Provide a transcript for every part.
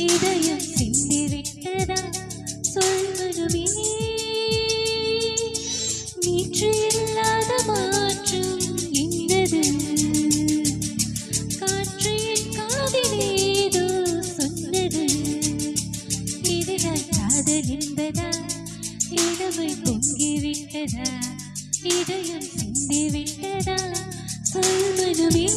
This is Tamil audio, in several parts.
இதயம் சிந்திவிட்டதா சொல் மனமே நீற்று இல்லாத மாற்றம் என்னது காற்று என் காதிலேதோ சொன்னது இதுதான் காதல் என்பதா இளமை பொங்கிவிட்டதா இதயம் சிந்திவிட்டதா சொல் மனமே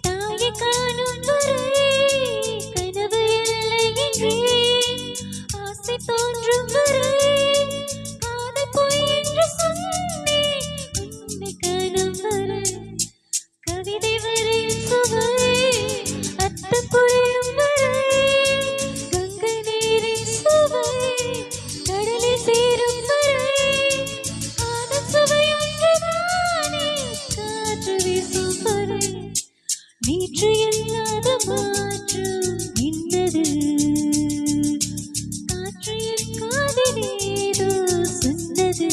தாயை காணும் வரை கனவு இல்லை என்றே ஆசை தோன்றும் வரை காதல் பொய் என்று சொன்னேன் உன்னை காணும் வரை கவிதை வரையும் சுவை அர்த்தம் புரியும் வரை கங்கை நீரின் சுவை கடலில் சேரும் வரை காதல் சுவை ஒன்றுதானே காற்று வீசும் வரை நீற்று இல்லாத மாற்றம் என்னது காற்று என் காதிலேதோ சொன்னது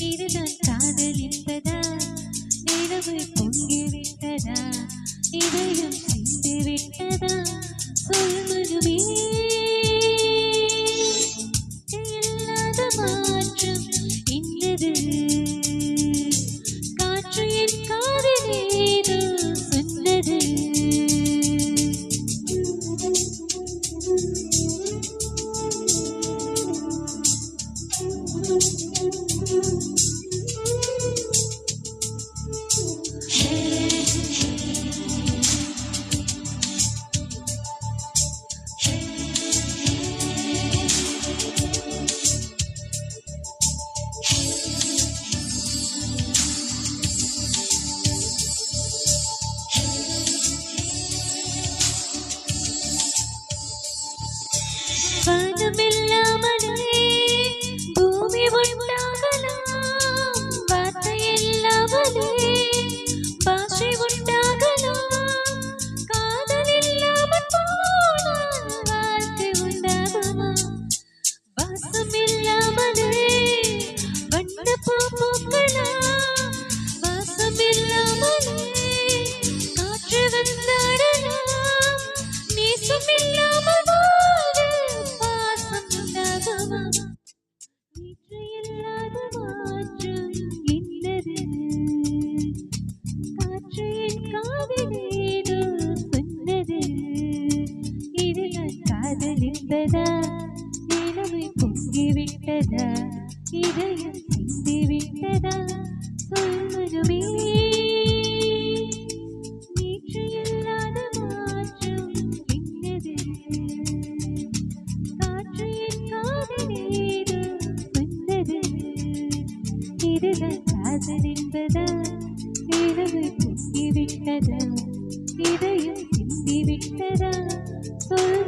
இதுதான் காதல் என்பதா நிலவு பொங்கிவிட்டதா இதயம் சிந்திவிட்டதா சொல் மனமே இல்லாத மாற்றம் என்னது காற்று என் காதிலேதோ சொன்னது வானமில்லாமலே பூமி உண்டாகலாம் வார்த்தை இல்லாமலே பாஷை உண்டாகலாம் காதல் இல்லாமல் போனால் வாழ்க்கை உண்டாகுமா வாசம் இல்லாமலே வண்ண பூ பூக்கலாம் வாசம் இல்லாமலே காற்று வந்தாடலாம் நேசம் இல்லாமல் நீற்று இல்லாத மாற்றம் என்னது காற்று என் காதிலேதோ சொன்னது இதுதான் காதல் என்பதா இளமை பொங்கிவிட்டதா இதயம் சிந்திவிட்டதா சொல் மனமே நீற்று இல்லாத மாற்றம் என்னது காற்று என் காதிலேதோ இதுதான் காதல் என்பதா இளமை பொங்கிவிட்டதா இதயம் சிந்திவிட்டதா சொல்